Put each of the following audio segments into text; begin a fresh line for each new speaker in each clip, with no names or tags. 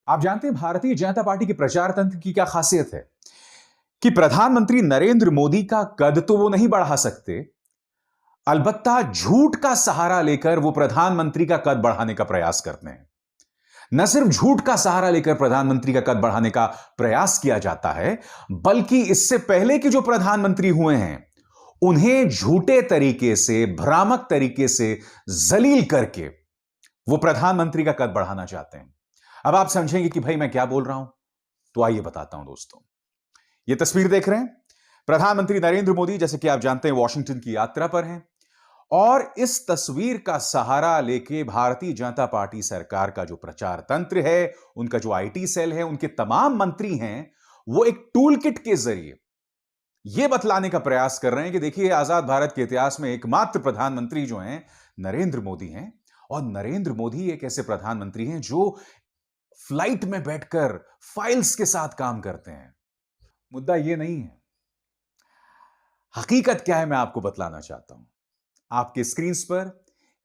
आप जानते हैं भारतीय जनता पार्टी के प्रचार तंत्र की क्या खासियत है कि प्रधानमंत्री नरेंद्र मोदी का कद तो वो नहीं बढ़ा सकते, अलबत्ता झूठ का सहारा लेकर वो प्रधानमंत्री का कद बढ़ाने का प्रयास करते हैं। न सिर्फ झूठ का सहारा लेकर प्रधानमंत्री का कद बढ़ाने का प्रयास किया जाता है, बल्कि इससे पहले कि जो प्रधानमंत्री हुए हैं उन्हें झूठे तरीके से, भ्रामक तरीके से जलील करके वो प्रधानमंत्री का कद बढ़ाना चाहते हैं। अब आप समझेंगे कि भाई मैं क्या बोल रहा हूं, तो आइए बताता हूं दोस्तों। ये तस्वीर देख रहे हैं, प्रधानमंत्री नरेंद्र मोदी जैसे कि आप जानते हैं वॉशिंगटन की यात्रा पर हैं और इस तस्वीर का सहारा लेके भारतीय जनता पार्टी सरकार का जो प्रचार तंत्र है, उनका जो आईटी सेल है, उनके तमाम मंत्री हैं, वो एक टूल किट के जरिए यह बतलाने का प्रयास कर रहे हैं कि देखिए आजाद भारत के इतिहास में एकमात्र प्रधानमंत्री जो हैं नरेंद्र मोदी हैं। और नरेंद्र मोदी एक ऐसे प्रधानमंत्री हैं जो फ्लाइट में बैठकर फाइल्स के साथ काम करते हैं। मुद्दा यह नहीं है, हकीकत क्या है मैं आपको बतलाना चाहता हूं। आपके स्क्रीन पर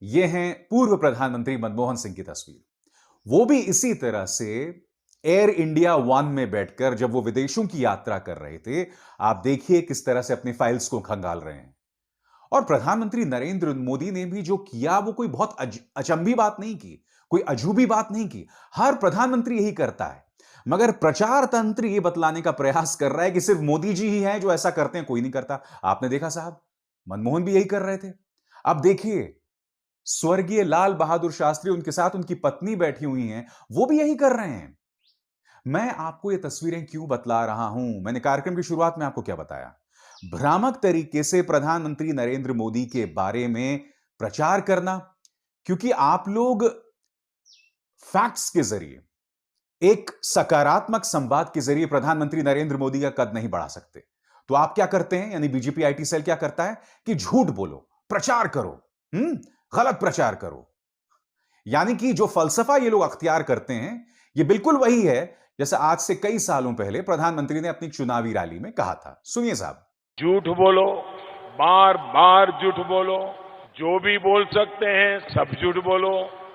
यह है पूर्व प्रधानमंत्री मनमोहन सिंह की तस्वीर। वो भी इसी तरह से एयर इंडिया वन में बैठकर जब वो विदेशों की यात्रा कर रहे थे, आप देखिए किस तरह से अपनी फाइल्स को खंगाल रहे हैं। और प्रधानमंत्री नरेंद्र मोदी ने भी जो किया वो कोई बहुत अचंभी बात नहीं की, कोई अजूबी बात नहीं की। हर प्रधानमंत्री यही करता है, मगर प्रचार तंत्र यह बतलाने का प्रयास कर रहा है कि सिर्फ मोदी जी ही हैं जो ऐसा करते हैं, कोई नहीं करता। आपने देखा साहब, मनमोहन भी यही कर रहे थे। अब देखिए स्वर्गीय लाल बहादुर शास्त्री, उनके साथ उनकी पत्नी बैठी हुई हैं, वो भी यही कर रहे हैं। मैं आपको ये तस्वीरें क्यों बतला रहा हूं, मैंने कार्यक्रम की शुरुआत में आपको क्या बताया, भ्रामक तरीके से प्रधानमंत्री नरेंद्र मोदी के बारे में प्रचार करना, क्योंकि आप लोग फैक्ट्स के जरिए, एक सकारात्मक संवाद के जरिए प्रधानमंत्री नरेंद्र मोदी का कद नहीं बढ़ा सकते। तो आप क्या करते हैं, यानी बीजेपी आईटी सेल क्या करता है कि झूठ बोलो, प्रचार करो, गलत प्रचार करो। यानी कि जो फलसफा ये लोग अख्तियार करते हैं, ये बिल्कुल वही है जैसे आज से कई सालों पहले प्रधानमंत्री ने अपनी चुनावी रैली में कहा था। सुनिए साहब।
झूठ बोलो, बार बार झूठ बोलो, जो भी बोल सकते हैं सब झूठ बोलो,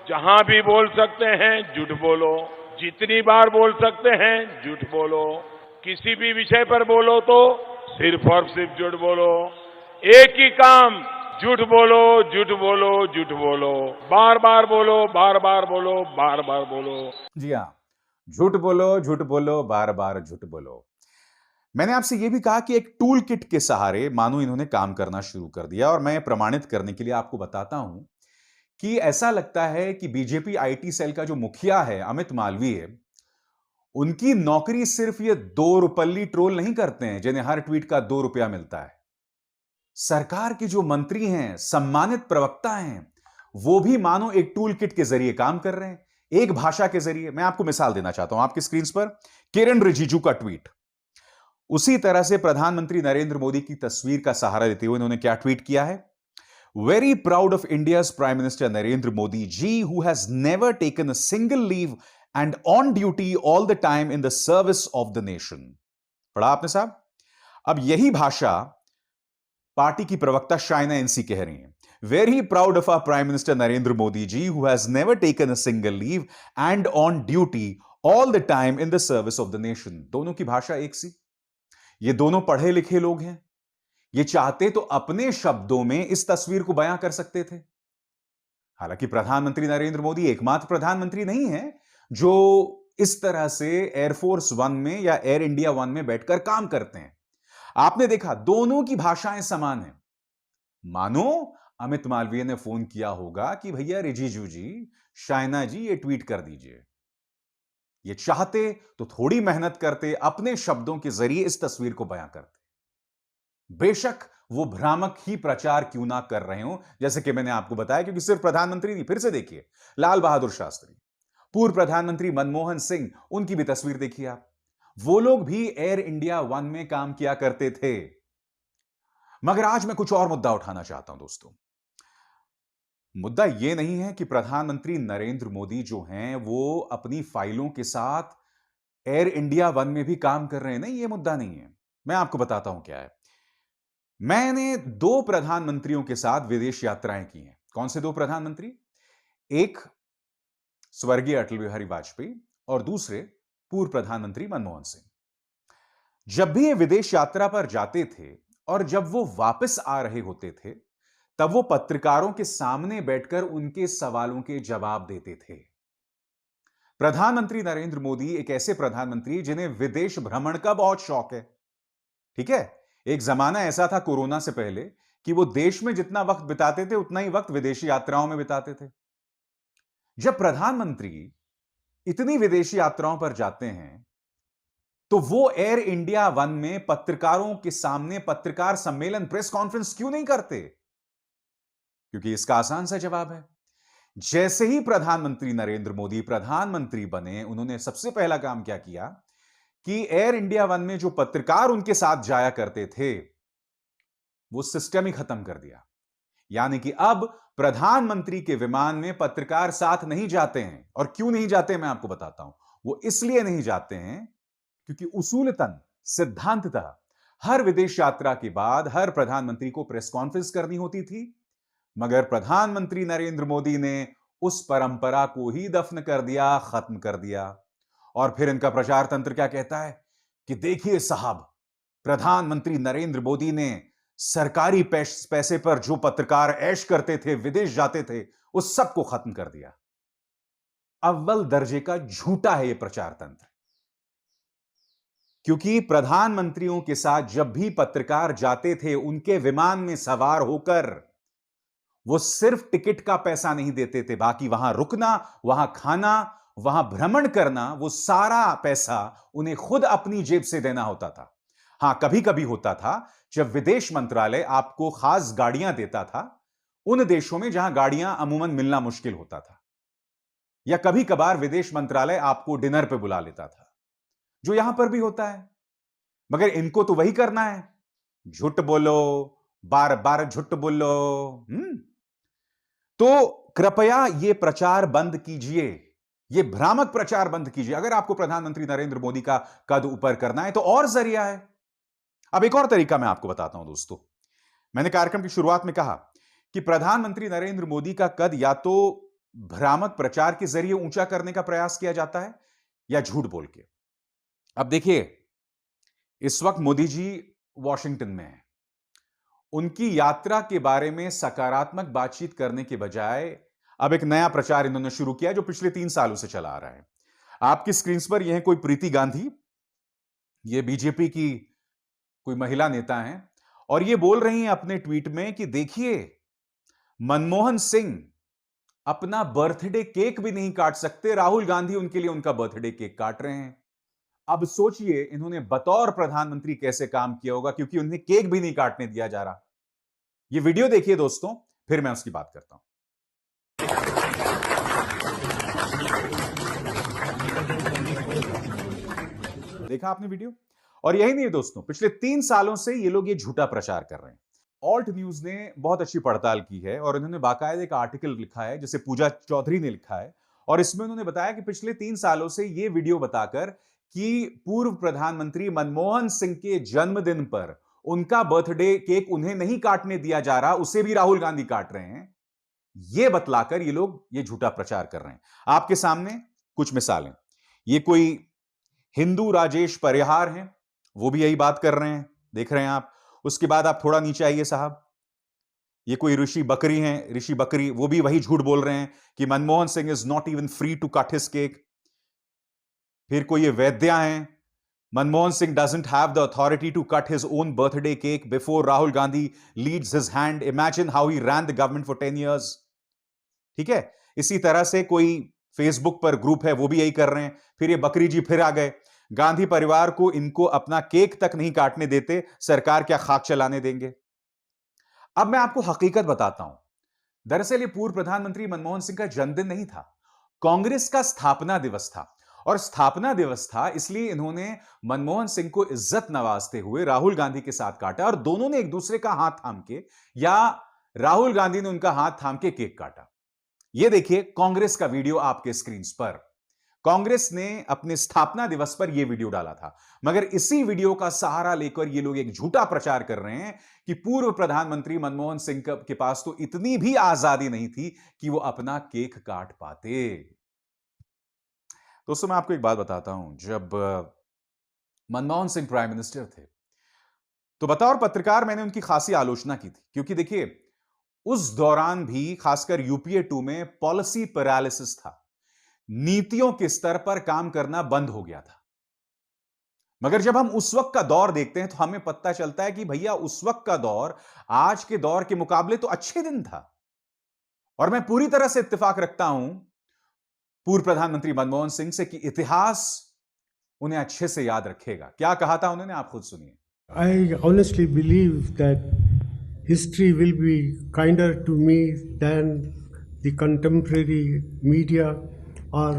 जहां भी बोल सकते हैं झूठ बोलो, जितनी बार बोल सकते हैं झूठ बोलो, किसी भी विषय पर बोलो तो सिर्फ और सिर्फ झूठ बोलो। एक ही काम, झूठ बोलो, झूठ बोलो, झूठ बोलो, बार बार बोलो, बार बार बोलो, बार बार बोलो।
जी हां, झूठ बोलो, झूठ बोलो, बार बार झूठ बोलो। मैंने आपसे यह भी कहा कि एक टूल किट के सहारे मानो इन्होंने काम करना शुरू कर दिया। और मैं प्रमाणित करने के लिए आपको बताता हूं कि ऐसा लगता है कि बीजेपी आईटी सेल का जो मुखिया है अमित मालवीय, उनकी नौकरी सिर्फ ये 2 रुपल्ली ट्रोल नहीं करते हैं जिन्हें हर ट्वीट का 2 रुपया मिलता है। सरकार के जो मंत्री हैं, सम्मानित प्रवक्ता हैं, वो भी मानो एक टूल किट के जरिए काम कर रहे हैं, एक भाषा के जरिए। मैं आपको मिसाल देना चाहता हूं, आपकी स्क्रीन पर किरण रिजिजू का ट्वीट। उसी तरह से प्रधानमंत्री नरेंद्र मोदी की तस्वीर का सहारा देते हुए उन्होंने क्या ट्वीट किया है, very proud of India's prime minister Narendra Modi ji who has never taken a single leave and on duty all the time in the service of the nation. पढ़ा आपने साहब? अब यही भाषा पार्टी की प्रवक्ता शाइना एनसी कह रही हैं, very proud of our prime minister Narendra Modi ji who has never taken a single leave and on duty all the time in the service of the nation. दोनों की भाषा एक सी, ये दोनों पढ़े लिखे लोग हैं, ये चाहते तो अपने शब्दों में इस तस्वीर को बयां कर सकते थे। हालांकि प्रधानमंत्री नरेंद्र मोदी एकमात्र प्रधानमंत्री नहीं है जो इस तरह से एयरफोर्स वन में या एयर इंडिया वन में बैठकर काम करते हैं। आपने देखा दोनों की भाषाएं समान हैं। मानो अमित मालवीय ने फोन किया होगा कि भैया रिजिजू जी, शाइना जी ये ट्वीट कर दीजिए। ये चाहते तो थोड़ी मेहनत करते, अपने शब्दों के जरिए इस तस्वीर को बयां करते। बेशक वो भ्रामक ही प्रचार क्यों ना कर रहे हो, जैसे कि मैंने आपको बताया, क्योंकि सिर्फ प्रधानमंत्री नहीं, फिर से देखिए लाल बहादुर शास्त्री, पूर्व प्रधानमंत्री मनमोहन सिंह, उनकी भी तस्वीर देखिए आप। वो लोग भी एयर इंडिया वन में काम किया करते थे। मगर आज मैं कुछ और मुद्दा उठाना चाहता हूं दोस्तों। मुद्दा यह नहीं है कि प्रधानमंत्री नरेंद्र मोदी जो हैं वो अपनी फाइलों के साथ एयर इंडिया वन में भी काम कर रहे हैं, नहीं, यह मुद्दा नहीं है। मैं आपको बताता हूं क्या है। मैंने 2 प्रधानमंत्रियों के साथ विदेश यात्राएं की हैं। कौन से 2 प्रधानमंत्री? एक स्वर्गीय अटल बिहारी वाजपेयी और दूसरे पूर्व प्रधानमंत्री मनमोहन सिंह। जब भी ये विदेश यात्रा पर जाते थे और जब वो वापस आ रहे होते थे, तब वो पत्रकारों के सामने बैठकर उनके सवालों के जवाब देते थे। प्रधानमंत्री नरेंद्र मोदी एक ऐसे प्रधानमंत्री जिन्हें विदेश भ्रमण का बहुत शौक है। ठीक है, एक जमाना ऐसा था कोरोना से पहले कि वो देश में जितना वक्त बिताते थे उतना ही वक्त विदेशी यात्राओं में बिताते थे। जब प्रधानमंत्री इतनी विदेशी यात्राओं पर जाते हैं, तो वो एयर इंडिया वन में पत्रकारों के सामने पत्रकार सम्मेलन, प्रेस कॉन्फ्रेंस क्यों नहीं करते? क्योंकि इसका आसान सा जवाब है, जैसे ही प्रधानमंत्री नरेंद्र मोदी प्रधानमंत्री बने, उन्होंने सबसे पहला काम क्या किया कि एयर इंडिया वन में जो पत्रकार उनके साथ जाया करते थे, वो सिस्टम ही खत्म कर दिया। यानी कि अब प्रधानमंत्री के विमान में पत्रकार साथ नहीं जाते हैं। और क्यों नहीं जाते मैं आपको बताता हूं। वो इसलिए नहीं जाते हैं क्योंकि उसूलतन, सिद्धांततः हर विदेश यात्रा के बाद हर प्रधानमंत्री को प्रेस कॉन्फ्रेंस करनी होती थी, मगर प्रधानमंत्री नरेंद्र मोदी ने उस परंपरा को ही दफन कर दिया, खत्म कर दिया। और फिर इनका प्रचार तंत्र क्या कहता है कि देखिए साहब, प्रधानमंत्री नरेंद्र मोदी ने सरकारी पैसे पर जो पत्रकार ऐश करते थे, विदेश जाते थे, उस सब को खत्म कर दिया। अव्वल दर्जे का झूठा है यह प्रचार तंत्र। क्योंकि प्रधानमंत्रियों के साथ जब भी पत्रकार जाते थे, उनके विमान में सवार होकर वो सिर्फ टिकट का पैसा नहीं देते थे, बाकी वहां रुकना, वहां खाना, वहां भ्रमण करना, वो सारा पैसा उन्हें खुद अपनी जेब से देना होता था। हां, कभी कभी होता था जब विदेश मंत्रालय आपको खास गाड़ियां देता था उन देशों में जहां गाड़ियां अमूमन मिलना मुश्किल होता था, या कभी कभार विदेश मंत्रालय आपको डिनर पे बुला लेता था, जो यहां पर भी होता है। मगर इनको तो वही करना है, झूठ बोलो, बार बार झूठ बोलो। तो कृपया यह प्रचार बंद कीजिए, यह भ्रामक प्रचार बंद कीजिए। अगर आपको प्रधानमंत्री नरेंद्र मोदी का कद ऊपर करना है तो और जरिया है। अब एक और तरीका मैं आपको बताता हूं दोस्तों। मैंने कार्यक्रम की शुरुआत में कहा कि प्रधानमंत्री नरेंद्र मोदी का कद या तो भ्रामक प्रचार के जरिए ऊंचा करने का प्रयास किया जाता है या झूठ बोल के। अब देखिए, इस वक्त मोदी जी वॉशिंगटन में हैं। उनकी यात्रा के बारे में सकारात्मक बातचीत करने के बजाय अब एक नया प्रचार इन्होंने शुरू किया जो पिछले 3 सालों से चला आ रहा है। आपकी स्क्रीन पर यह कोई प्रीति गांधी, ये बीजेपी की कोई महिला नेता हैं, और ये बोल रही हैं अपने ट्वीट में कि देखिए, मनमोहन सिंह अपना बर्थडे केक भी नहीं काट सकते, राहुल गांधी उनके लिए उनका बर्थडे केक काट रहे हैं। अब सोचिए इन्होंने बतौर प्रधानमंत्री कैसे काम किया होगा, क्योंकि उन्हें केक भी नहीं काटने दिया जा रहा। ये वीडियो देखिए दोस्तों, फिर मैं उसकी बात करता हूं। देखा आपने वीडियो? और यही नहीं दोस्तों, पिछले 3 सालों से ये लोग ये झूठा प्रचार कर रहे हैं। ऑल्ट न्यूज ने बहुत अच्छी पड़ताल की है और इन्होंने बाकायदे एक आर्टिकल लिखा है जिसे पूजा चौधरी ने लिखा है, और इसमें उन्होंने बताया कि पिछले 3 सालों से ये वीडियो बताकर कि पूर्व प्रधानमंत्री मनमोहन सिंह के जन्मदिन पर उनका बर्थडे केक उन्हें नहीं काटने दिया जा रहा, उसे भी राहुल गांधी काट रहे हैं, यह बतलाकर ये लोग ये झूठा प्रचार कर रहे हैं। आपके सामने कुछ मिसालें। ये कोई हिंदू राजेश परिहार हैं, वो भी यही बात कर रहे हैं, देख रहे हैं आप। उसके बाद आप थोड़ा नीचे आइए साहब, ये कोई ऋषि बकरी हैं, ऋषि बकरी, वो भी वही झूठ बोल रहे हैं कि Manmohan Singh is not even free to cut his cake. फिर कोई ये वैद्या हैं, Manmohan Singh doesn't have the authority to cut his own birthday cake before Rahul Gandhi leads his hand, imagine how he ran the government for 10 years। ठीक है, इसी तरह से कोई फेसबुक पर ग्रुप है, वो भी यही कर रहे हैं। फिर ये बकरी जी फिर आ गए, गांधी परिवार को इनको अपना केक तक नहीं काटने देते, सरकार क्या खाक चलाने देंगे। अब मैं आपको हकीकत बताता हूं। दरअसल ये पूर्व प्रधानमंत्री मनमोहन सिंह का जन्मदिन नहीं था, कांग्रेस का स्थापना दिवस था। और स्थापना दिवस था इसलिए इन्होंने मनमोहन सिंह को इज्जत नवाजते हुए राहुल गांधी के साथ काटा, और दोनों ने एक दूसरे का हाथ थाम के, या राहुल गांधी ने उनका हाथ थाम के केक काटा। यह देखिए कांग्रेस का वीडियो आपके स्क्रीन पर। कांग्रेस ने अपने स्थापना दिवस पर यह वीडियो डाला था, मगर इसी वीडियो का सहारा लेकर ये लोग एक झूठा प्रचार कर रहे हैं कि पूर्व प्रधानमंत्री मनमोहन सिंह के पास तो इतनी भी आजादी नहीं थी कि वो अपना केक काट पाते। दोस्तों मैं आपको एक बात बताता हूं, जब मनमोहन सिंह प्राइम मिनिस्टर थे, तो बतौर पत्रकार मैंने उनकी खासी आलोचना की थी, क्योंकि देखिए उस दौरान भी खासकर यूपीए 2 में पॉलिसी पैरालिसिस था। नीतियों के स्तर पर काम करना बंद हो गया था। मगर जब हम उस वक्त का दौर देखते हैं तो हमें पता चलता है कि भैया उस वक्त का दौर आज के दौर के मुकाबले तो अच्छे दिन था। और मैं पूरी तरह से इत्तेफाक रखता हूं पूर्व प्रधानमंत्री मनमोहन सिंह से कि इतिहास उन्हें अच्छे से याद रखेगा। क्या कहा था उन्होंने, आप खुद सुनिए।
I honestly believe that history will be kinder to me than the contemporary media or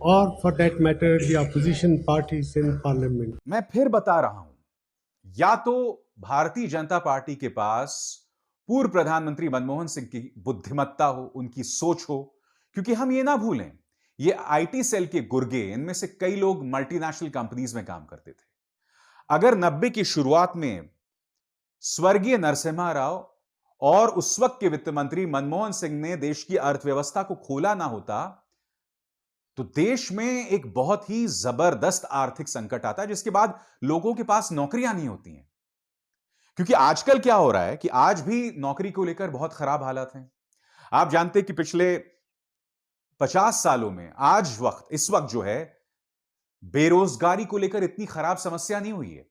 or for that matter the opposition parties in parliament.
मैं फिर बता रहा हूं, या तो भारतीय जनता पार्टी के पास पूर्व प्रधानमंत्री मनमोहन सिंह की बुद्धिमत्ता हो, उनकी सोच हो, क्योंकि हम ये ना भूलें ये आईटी सेल के गुर्गे, इनमें से कई लोग मल्टीनेशनल कंपनीज में काम करते थे। अगर 90 की शुरुआत में स्वर्गीय नरसिम्हा राव और उस वक्त के वित्त मंत्री मनमोहन सिंह ने देश की अर्थव्यवस्था को खोला ना होता, तो देश में एक बहुत ही जबरदस्त आर्थिक संकट आता, जिसके बाद लोगों के पास नौकरियां नहीं होती हैं। क्योंकि आजकल क्या हो रहा है कि आज भी नौकरी को लेकर बहुत खराब हालात हैं। आप जानते हैं कि पिछले 50 सालों में इस वक्त जो है, बेरोजगारी को लेकर इतनी खराब समस्या नहीं हुई है।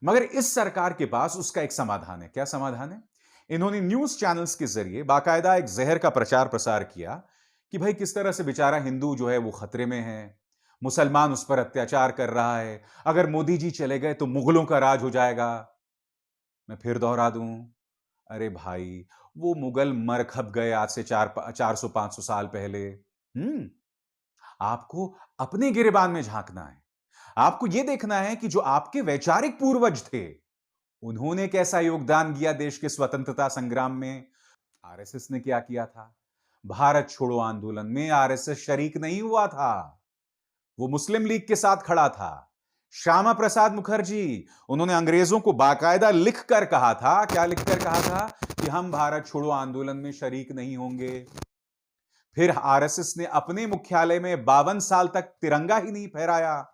मगर इस सरकार के पास उसका एक समाधान है। क्या समाधान है? इन्होंने न्यूज चैनल्स के जरिए बाकायदा एक जहर का प्रचार प्रसार किया कि भाई किस तरह से बेचारा हिंदू जो है वो खतरे में है, मुसलमान उस पर अत्याचार कर रहा है, अगर मोदी जी चले गए तो मुगलों का राज हो जाएगा। मैं फिर दोहरा दूं, अरे भाई वो मुगल मर खप गए आज से 400-500 साल पहले। आपको अपने गिरेबान में झांकना है। आपको यह देखना है कि जो आपके वैचारिक पूर्वज थे, उन्होंने कैसा योगदान दिया देश के स्वतंत्रता संग्राम में। आरएसएस ने क्या किया था? भारत छोड़ो आंदोलन में आरएसएस शरीक नहीं हुआ था, वो मुस्लिम लीग के साथ खड़ा था। श्यामा प्रसाद मुखर्जी, उन्होंने अंग्रेजों को बाकायदा लिखकर कहा था, क्या लिखकर कहा था? कि हम भारत छोड़ो आंदोलन में शरीक नहीं होंगे। फिर आरएसएस ने अपने मुख्यालय में 52 साल तक तिरंगा ही नहीं फहराया।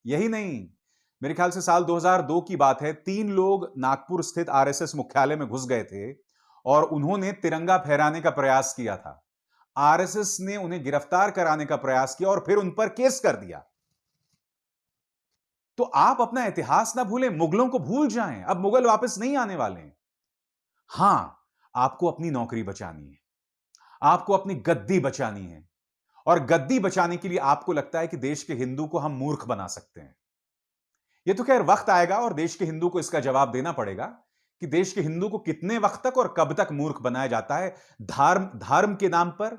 यही नहीं, मेरे ख्याल से साल 2002 की बात है, 3 लोग नागपुर स्थित आरएसएस मुख्यालय में घुस गए थे और उन्होंने तिरंगा फहराने का प्रयास किया था। आरएसएस ने उन्हें गिरफ्तार कराने का प्रयास किया और फिर उन पर केस कर दिया। तो आप अपना इतिहास ना भूलें, मुगलों को भूल जाएं। अब मुगल वापस नहीं आने वाले। हां, आपको अपनी नौकरी बचानी है, आपको अपनी गद्दी बचानी है, और गद्दी बचाने के लिए आपको लगता है कि देश के हिंदू को हम मूर्ख बना सकते हैं। यह तो खैर वक्त आएगा और देश के हिंदू को इसका जवाब देना पड़ेगा कि देश के हिंदू को कितने वक्त तक और कब तक मूर्ख बनाया जाता है, धर्म के नाम पर,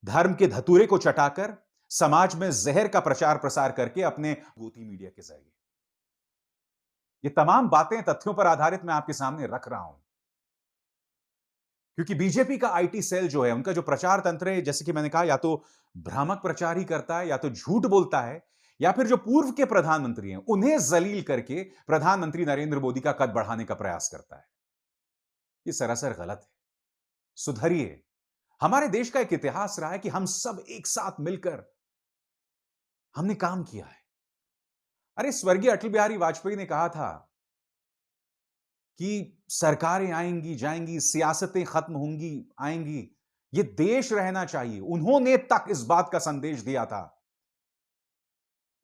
धर्म के धतूरे को चटाकर, समाज में जहर का प्रचार प्रसार करके, अपने गोती मीडिया के जरिए। ये तमाम बातें तथ्यों पर आधारित मैं आपके सामने रख रहा हूं, क्योंकि बीजेपी का आईटी सेल जो है, उनका जो प्रचार तंत्र है, जैसे कि मैंने कहा, या तो भ्रामक प्रचार ही करता है, या तो झूठ बोलता है, या फिर जो पूर्व के प्रधानमंत्री हैं उन्हें जलील करके प्रधानमंत्री नरेंद्र मोदी का कद बढ़ाने का प्रयास करता है। यह सरासर गलत है। सुधरिए। हमारे देश का एक इतिहास रहा है कि हम सब एक साथ मिलकर हमने काम किया है। अरे स्वर्गीय अटल बिहारी वाजपेयी ने कहा था कि सरकारें आएंगी जाएंगी, सियासतें खत्म होंगी आएंगी, ये देश रहना चाहिए। उन्होंने तक इस बात का संदेश दिया था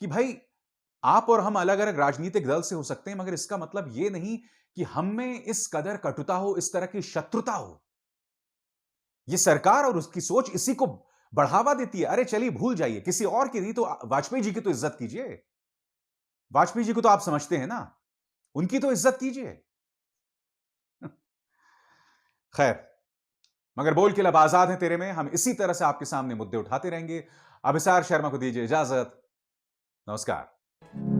कि भाई आप और हम अलग अलग राजनीतिक दल से हो सकते हैं, मगर इसका मतलब यह नहीं कि हम में इस कदर कटुता हो, इस तरह की शत्रुता हो। यह सरकार और उसकी सोच इसी को बढ़ावा देती है। अरे चलिए भूल जाइए, किसी और की नहीं तो वाजपेयी जी की तो इज्जत कीजिए। वाजपेयी जी को तो आप समझते हैं ना, उनकी तो इज्जत कीजिए। खैर, मगर बोल के लब आजाद है तेरे में। हम इसी तरह से आपके सामने मुद्दे उठाते रहेंगे। अभिसार शर्मा को दीजिए इजाजत। नमस्कार।